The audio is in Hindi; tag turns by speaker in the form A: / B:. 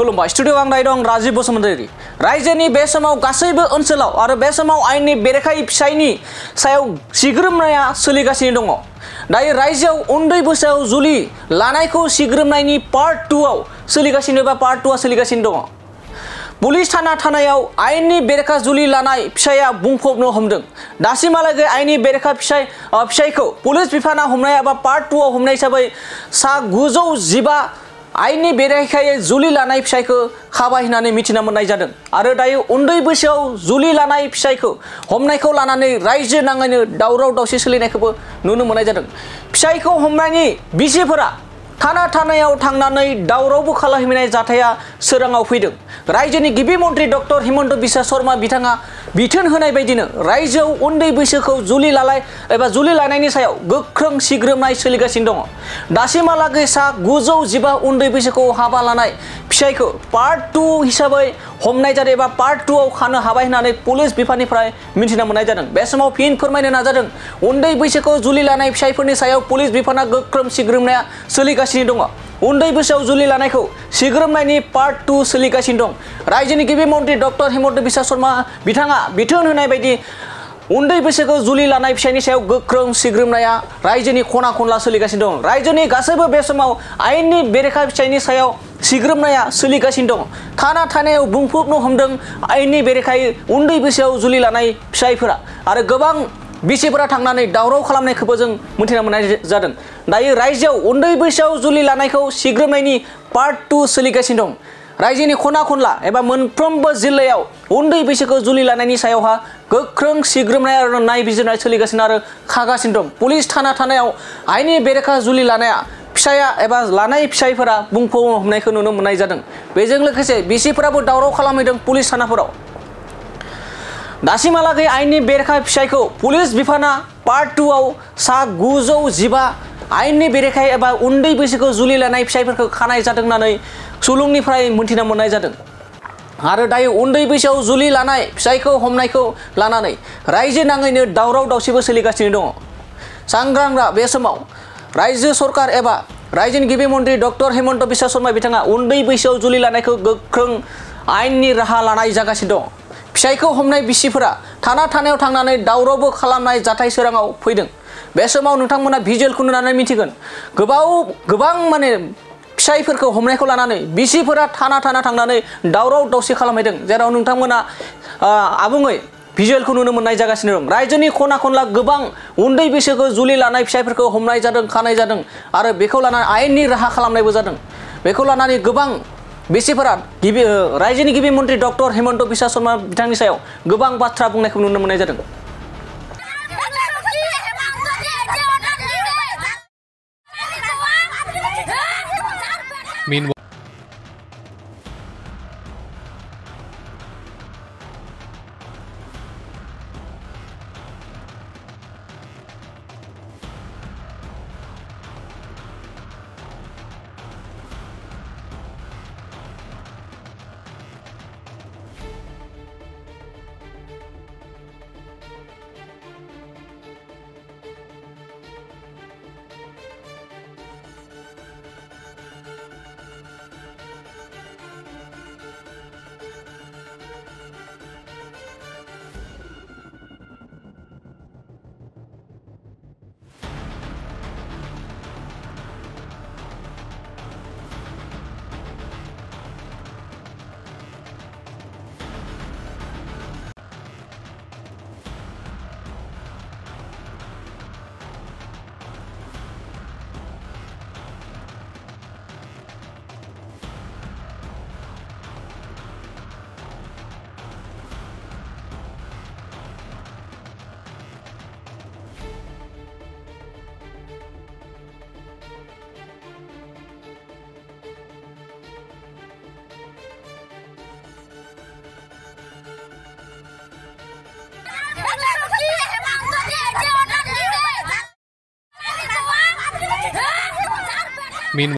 A: खुलुमबाय स्टुडियो आं दायो दं राजीव बसुमतारी रायजोनि बे समाव गासैबो ओनसोलाव आरो बे समाव आयेननि बेरेखायै फिसायनि सायाव सिग्रोमनाया सोलिगासिनो दङ। दायो रायजोआव उन्दै बैसोआव जुलि लानायखौ सिग्रोमनायनि पार्ट 2 आव सोलिगासिनो बा पार्ट 2 आ सोलिगासिनो दङ। पुलिस थाना थानायाव आयेननि बेरेखा जुलि लानाय फिसाया बुंफबनो हमदों। दासिमहालागै आयेननि बेरेखा फिसायखौ पुलिस बिफाना हमनाय एबा पार्ट 2 आव हमनाय हिसाबै सा 915 आयेननि बेरेखायै जुलि लानाय फिसायखौ खाबाय होननानै मिथिना मोननाय जादों आरो दायो उन्दै बैसोआव जुलि लानाय फिसायखौ हमनायखौ लानानै रायजो नाङैनो दावराव दावसि सोलिनायखौबो नुनो मोननाय जादों। फिसायखौ हमनायनि बिसिफोरा थाना थानायाव थांनानै दावरावबो खालामहैनाय जाथाया सोराङाव फैदों। रायजोनि गिबि मन्त्रि डक्टर हिमन्त बिश्व शर्मा बिथाङा बिथोन होनाय बायदिनो रायजोआव उन्दै बैसोखौ जुलि लानायनि सायाव गोख्रों सिग्रोमनाय सोलिगासिनो दङ। दासिमहालागै सा 915 उन्दै बैसोखौ हाबा लानाय फिसायखौ पार्ट 2 हिसाबै हमनाय जादों एबा पार्ट 2 आव खानो हाबाय होननानै पुलिस बिफाननिफ्राय मिथिना मोननाय जादों। बे समाव फिन फोरमायनो नाजादों उन्दै बैसोखौ जुलि लानाय फिसायफोरनि सायाव पुलिस बिफाना गोख्रों सिग्रोमनाया सोलिगासिनो दङ। उन्दै बैसोआव जुलि लानायखौ सिग्रोमनायनि पार्ट 2 सोलिगासिनो दं। रायजोनि गिबि मन्त्रि डक्टर हिमन्त बिश्व शर्मा बिथाङा बिथोन होनाय बायदि उन्दै बैसोखौ जुलि लानाय फिसायनि सायाव गोख्रों सिग्रोमनाया रायजोनि खना खनला सोलिगासिनो दं। रायजोनि गासैबो बे समाव आयेननि बेरेखा फिसायनि सायाव सिग्रोमनाया सोलिगासिनो दं। थाना थानायाव बुंफबनो हमदों आयेननि बेरेखायै उन्दै बैसोआव जुलि लानाय फिसायफोरा आरो गोबां बिसिफोरा थांनानै दावराव खालामनायखौबो जों मिथिना मोननाय जादों। दायो रायजोआव उन्दै बैसोआव जुलि लानायखौ सिग्रोमनायनि पार्ट 2 सोलिगासिनो दं। रायजोनि खना खनला एबा मोनफ्रोमबो जिल्लायाव उन्दै बैसोखौ जुलि लानायनि सायावहा गोख्रों सिग्रोमनाय आरो नायबिजिरनाय सोलिगासिनो आरो खागासिनो दं। पुलिस थाना थानायाव आयेननि बेरेखा जुलि लानाया फिसाया एबा लानाय फिसायफोरा बुंफबनो हमनायखौ नुनो मोननाय जादों। बेजों लोगोसे बिसिफोराबो दावराव खालामहैदों पुलिस थानाफोराव। दासिमहालागै आयेननि बेरेखा फिसायखौ पुलिस बिफाना पार्ट 2 आव सा 915 आयेननि बेरेखायै एबा उन्दै बैसोखौ जुलि लानाय फिसायफोरखौ खानाय जादों होननानै सुलुंनिफ्राय मोनथिना मोननाय जादों। आरो दायो उन्दै बैसोआव जुलि लानाय फिसायखौ हमनायखौ लानानै रायजो नाङैनो दावराव दावसिबो सोलिगासिनो दङ। सांग्रांरा बे समाव रायजो सरकार एबा रायजोनि गिबि मन्त्रि डक्टर हिमन्त बिश्व शर्मा बिथाङा उन्दै बैसोआव जुलि लानायखौ गोख्रों आयेननि राहा लानाय जागासिनो दं। फिसायखौ हमनाय बिसिफोरा थाना थानायाव थांनानै दावरावबो खालामनाय जाथाय सोराङाव फैदों। बे समाव नोंथांमोना भिजुवेलखौ नुनानै मिथिगोन गोबां माने फिसायफोरखौ हमनायखौ लानानै बिसिफोरा थाना थांनानै दावराव दावसि खालामहैदों, जेराव नोंथांमोना आबुङै भिजुवेलखौ नुनो मोननाय जागासिनो दं। रायजोनि खना खनला गोबां उन्दै बैसोखौ जुलि लानाय फिसायफोरखौ हमनाय जादों, खानाय जादों आरो बेखौ लानानै आयेननि राहा खालामनायबो जादों। बेखौ लानानै गोबां बिसिफोरा रायजोनि गिबि मन्त्रि डक्टर हिमन्त बिश्व शर्मा बिथांनि सायाव गोबां बाथ्रा बुंनायखौ नुनो मोननाय जादों।
B: Emang